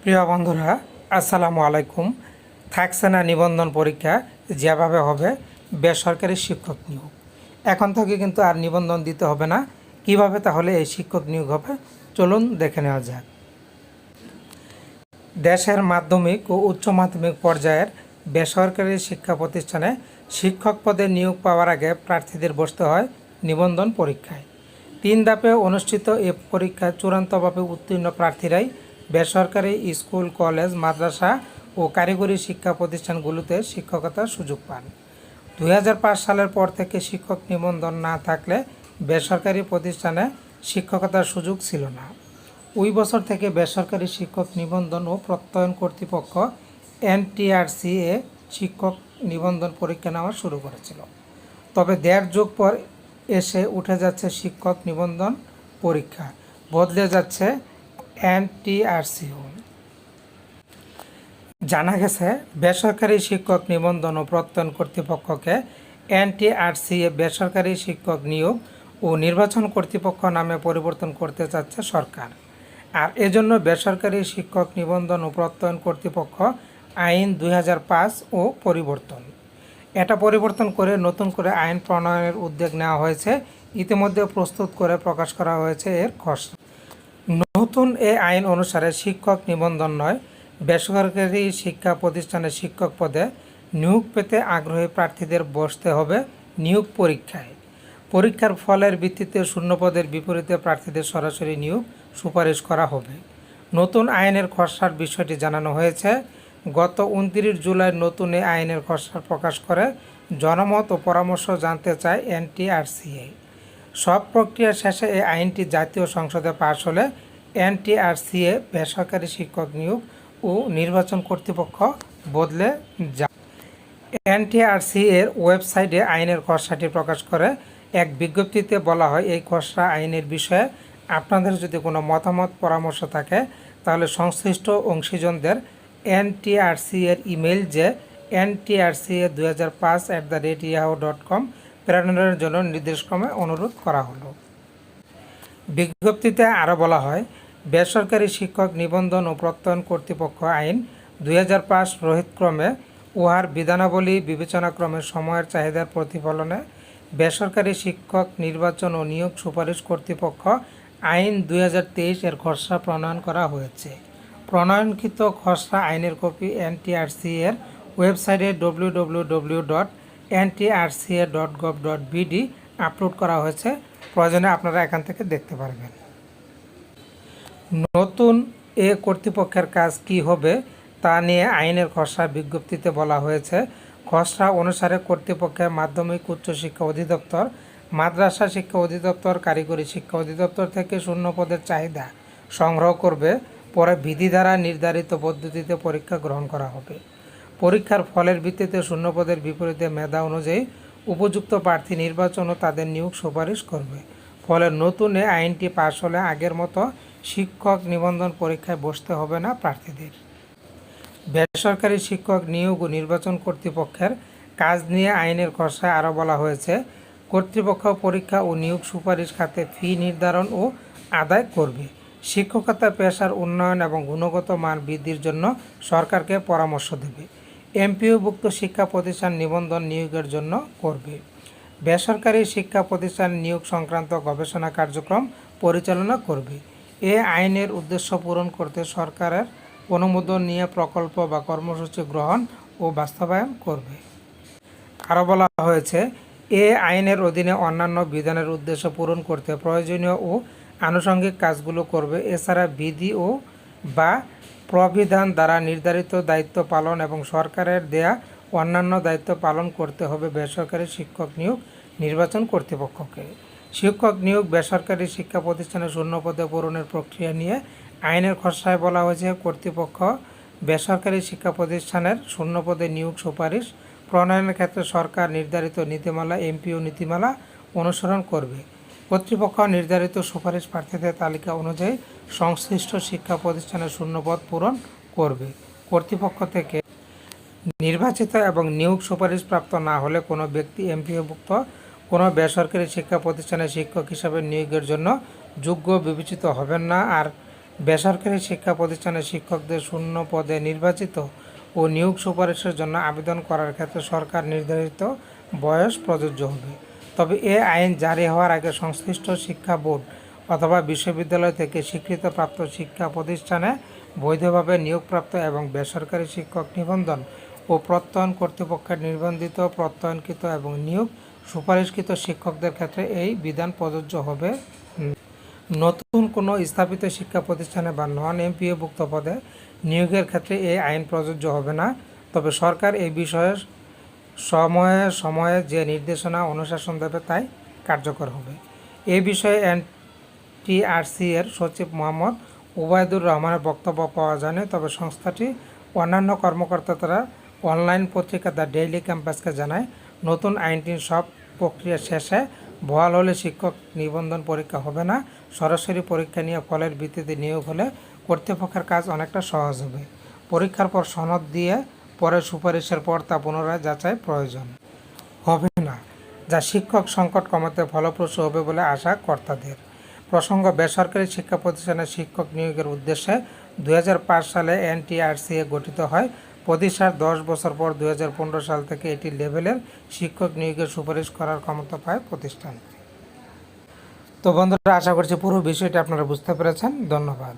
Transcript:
প্রিয় বন্ধুরা, আসসালামু আলাইকুম। থাকছে না নিবন্ধন পরীক্ষা, যেভাবে হবে বেসরকারি শিক্ষক নিয়োগ। এখন থেকে কিন্তু আর নিবন্ধন দিতে হবে না। কিভাবে তাহলে এই শিক্ষক নিয়োগ হবে, চলুন দেখে নেওয়া যাক। দেশের মাধ্যমিক ও উচ্চ মাধ্যমিক পর্যায়ের বেসরকারি শিক্ষা প্রতিষ্ঠানে শিক্ষক পদে নিয়োগ পাওয়ার আগে প্রার্থীদের বসতে হয় নিবন্ধন পরীক্ষায়। 3 ধাপে অনুষ্ঠিত এ পরীক্ষায় চূড়ান্তভাবে উত্তীর্ণ প্রার্থীরাই বেসরকারি স্কুল, কলেজ, মাদ্রাসা ও কারিগরি শিক্ষা প্রতিষ্ঠানগুলোতে শিক্ষকতার সুযোগ পান। 2005 সালের পর থেকে শিক্ষক নিবন্ধন না থাকলে বেসরকারি প্রতিষ্ঠানে শিক্ষকতার সুযোগ ছিল না। ওই বছর থেকে বেসরকারি শিক্ষক নিবন্ধন ও প্রত্যয়ন কর্তৃপক্ষ NTRC-এ শিক্ষক নিবন্ধন পরীক্ষা নেওয়া শুরু করেছিল। তবে 1.5 যুগ পর এসে উঠে যাচ্ছে শিক্ষক নিবন্ধন পরীক্ষা, বদলে যাচ্ছে NTRC-ও। জানা গেছে, বেসরকারি শিক্ষক নিবন্ধন ও প্রত্যয়ন কর্তৃপক্ষকে NTRC-এ বেসরকারি শিক্ষক নিয়োগ ও নির্বাচন কর্তৃপক্ষ নামে পরিবর্তন করতে চাচ্ছে সরকার। আর এজন্য বেসরকারি শিক্ষক নিবন্ধন ও প্রত্যয়ন কর্তৃপক্ষ আইন 2005 ও পরিবর্তন। এটা পরিবর্তন করে নতুন করে আইন প্রণয়নের উদ্যোগ নেওয়া হয়েছে। ইতিমধ্যে প্রস্তুত করে প্রকাশ করা হয়েছে এর খসড়া। নতুন এই আইন অনুসারে শিক্ষক নিবন্ধন নয়, বেসরকারি শিক্ষা প্রতিষ্ঠানে শিক্ষক পদে নিয়োগ পেতে আগ্রহী প্রার্থীদের বসতে হবে নিয়োগ পরীক্ষায়। পরীক্ষার ফলের ভিত্তিতে শূন্যপদের বিপরীতে প্রার্থীদের সরাসরি নিয়োগ সুপারিশ করা হবে। নতুন আইনের খসড়ার বিষয়টি জানানো হয়েছে। গত 29 জুলাই নতুন এই আইনের খসড়া প্রকাশ করে জনমত ও পরামর্শ জানতে চায় NTRC-এ। সব প্রক্রিয়া শেষে এই আইনটি জাতীয় সংসদে পাশ হলে NTRC-এ বেসরকারি শিক্ষক নিয়োগ ও নির্বাচন কর্তৃপক্ষ বদলে যায়। NTRC-এর ওয়েবসাইটে আইনের খসড়াটি প্রকাশ করে এক বিজ্ঞপ্তিতে বলা হয়, এই খসড়া আইনের বিষয়ে আপনাদের যদি কোনো মতামত পরামর্শ থাকে তাহলে সংশ্লিষ্ট অংশীজনদের NTRC-এর ইমেইল যে ntrca2005@yahoo.com প্রেরণের জন্য নির্দেশক্রমে অনুরোধ করা হলো। বিজ্ঞপ্তিতে আরও বলা হয়, বেসরকারি শিক্ষক নিবন্ধন ও প্রত্যয়ন কর্তৃপক্ষ আইন 2005 রোহিতক্রমে উহার বিধানাবলী বিবেচনাক্রমে সময়ের চাহিদার প্রতিফলনে বেসরকারি শিক্ষক নির্বাচন ও নিয়োগ সুপারিশ কর্তৃপক্ষ আইন 2023 এর খসড়া প্রণয়ন করা হয়েছে। প্রণয়নকৃত খসড়া আইনের কপি NTRC-এর ওয়েবসাইটে www.ntrca.gov.bd আপলোড করা হয়েছে। প্রয়োজনে আপনারা এখান থেকে দেখতে পারবেন। নতুন এ কর্তৃপক্ষের কাজ কি হবে তা নিয়ে আইনের খসড়া বিজ্ঞপ্তিতে বলা হয়েছে, খসড়া অনুসারে কর্তৃপক্ষের মাধ্যমিক উচ্চশিক্ষা অধিদপ্তর, মাদ্রাসা শিক্ষা অধিদপ্তর, কারিগরি শিক্ষা অধিদপ্তর থেকে শূন্যপদের চাহিদা সংগ্রহ করবে। পরে বিধি দ্বারা নির্ধারিত পদ্ধতিতে পরীক্ষা গ্রহণ করা হবে। পরীক্ষার ফলের ভিত্তিতে শূন্যপদের বিপরীতে মেধা অনুযায়ী উপযুক্ত প্রার্থী নির্বাচন ও তাদের নিয়োগ সুপারিশ করবে। ফলে নতুন এই আইনটি পাশ হলে আগের মতো শিক্ষক নিবন্ধন পরীক্ষায় বসতে হবে না প্রার্থীদের। বেসরকারি শিক্ষক নিয়োগ ও নির্বাচন কর্তৃপক্ষের কাজ নিয়ে আইনের খসড়ায় আরও বলা হয়েছে, কর্তৃপক্ষ পরীক্ষা ও নিয়োগ সুপারিশ খাতে ফি নির্ধারণ ও আদায় করবে। শিক্ষকতা পেশার উন্নয়ন এবং গুণগত মান বৃদ্ধির জন্য সরকারকে পরামর্শ দেবে। MPOভুক্ত শিক্ষা প্রতিষ্ঠান নিবন্ধন নিয়োগের জন্য করবে। বেসরকারি শিক্ষা প্রতিষ্ঠান নিয়োগ সংক্রান্ত গবেষণা কার্যক্রম পরিচালনা করবে। এ আইনের উদ্দেশ্য পূরণ করতে সরকারের অনুমোদন নিয়ে প্রকল্প বা কর্মসূচি গ্রহণ ও বাস্তবায়ন করবে। আরও বলা হয়েছে, এ আইনের অধীনে অন্যান্য বিধানের উদ্দেশ্য পূরণ করতে প্রয়োজনীয় ও আনুষঙ্গিক কাজগুলো করবে। এছাড়া বিধি ও বা প্রবিধান দ্বারা নির্ধারিত দায়িত্ব পালন এবং সরকারের দেয়া অন্যান্য দায়িত্ব পালন করতে হবে বেসরকারি শিক্ষক নিয়োগ নির্বাচন কর্তৃপক্ষকে। শিক্ষক নিয়োগ বেসরকারি শিক্ষা প্রতিষ্ঠানে শূন্যপদে পূরণের প্রক্রিয়া নিয়ে আইনের খসড়ায় বলা হয়েছে, কর্তৃপক্ষ বেসরকারি শিক্ষা প্রতিষ্ঠানের শূন্যপদে নিয়োগ সুপারিশ প্রণয়নের ক্ষেত্রে সরকার নির্ধারিত নীতিমালা MPO নীতিমালা অনুসরণ করবে। কর্তৃপক্ষ নির্ধারিত সুপারিশ প্রার্থীদের তালিকা অনুযায়ী সংশ্লিষ্ট শিক্ষা প্রতিষ্ঠানের শূন্যপদ পূরণ করবে। কর্তৃপক্ষ থেকে নির্বাচিত এবং নিয়োগ সুপারিশপ্রাপ্ত না হলে কোনো ব্যক্তি MPOভুক্ত কোনো বেসরকারি শিক্ষা প্রতিষ্ঠানে শিক্ষক হিসাবে নিয়োগের জন্য যোগ্য বিবেচিত হবেন না। আর বেসরকারি শিক্ষা প্রতিষ্ঠানের শিক্ষকদের শূন্য পদে নির্বাচিত ও নিয়োগ সুপারিশের জন্য আবেদন করার ক্ষেত্রে সরকার নির্ধারিত বয়স প্রযোজ্য হবে। তবে এ আইন জারি হওয়ার আগে সংশ্লিষ্ট শিক্ষা বোর্ড অথবা বিশ্ববিদ্যালয় থেকে স্বীকৃতিপ্রাপ্ত শিক্ষা প্রতিষ্ঠানে বৈধভাবে নিয়োগপ্রাপ্ত এবং বেসরকারি শিক্ষক নিবন্ধন ও প্রত্যয়ন কর্তৃপক্ষের নিবন্ধিত, প্রত্যয়নকৃত এবং নিয়োগ সুপারিশকৃত শিক্ষকদের ক্ষেত্রে এই বিধান প্রযোজ্য হবে। নতুন কোনো স্থাপিত শিক্ষা প্রতিষ্ঠানে বা নন এমপিওভুক্ত পদে নিয়োগের ক্ষেত্রে এই আইন প্রযোজ্য হবে না। তবে সরকার এই বিষয়ে সময়ে সময়ে যে নির্দেশনা অনুশাসন দেবে তাই কার্যকর হবে। এ বিষয়ে এনটিআরসি এর সচিব মোহাম্মদ ওবায়দুর রহমানের বক্তব্য পাওয়া যায়নি। তবে সংস্থাটি অন্যান্য কর্মকর্তারা অনলাইন পত্রিকা দ্য ডেইলি ক্যাম্পাসকে জানায়, নতুন আইনটির সব প্রক্রিয়া শেষে বহাল হলে শিক্ষক নিবন্ধন পরীক্ষা হবে না। সরাসরি পরীক্ষা নিয়ে ফলের ভিত্তিতে নিয়োগ হলে কর্তৃপক্ষের কাজ অনেকটা সহজ হবে। পরীক্ষার পর সনদ দিয়ে পরে সুপারিশের পর তা পুনরায় যাচাই প্রয়োজন হবে না, যা শিক্ষক সংকট কমাতে ফলপ্রসূ হবে বলে আশা কর্তাদের। প্রসঙ্গ, বেসরকারি শিক্ষা প্রতিষ্ঠানে শিক্ষক নিয়োগের উদ্দেশ্যে 2005 সালে এনটিআরসিএ গঠিত হয়। প্রতিষ্ঠার 10 বছর পর 2015 সাল থেকে এটি লেভেলের শিক্ষক নিয়োগের সুপারিশ করার ক্ষমতা পায় প্রতিষ্ঠান। তো বন্ধুরা, আশা করছি পুরো বিষয়টি আপনারা বুঝতে পেরেছেন। ধন্যবাদ।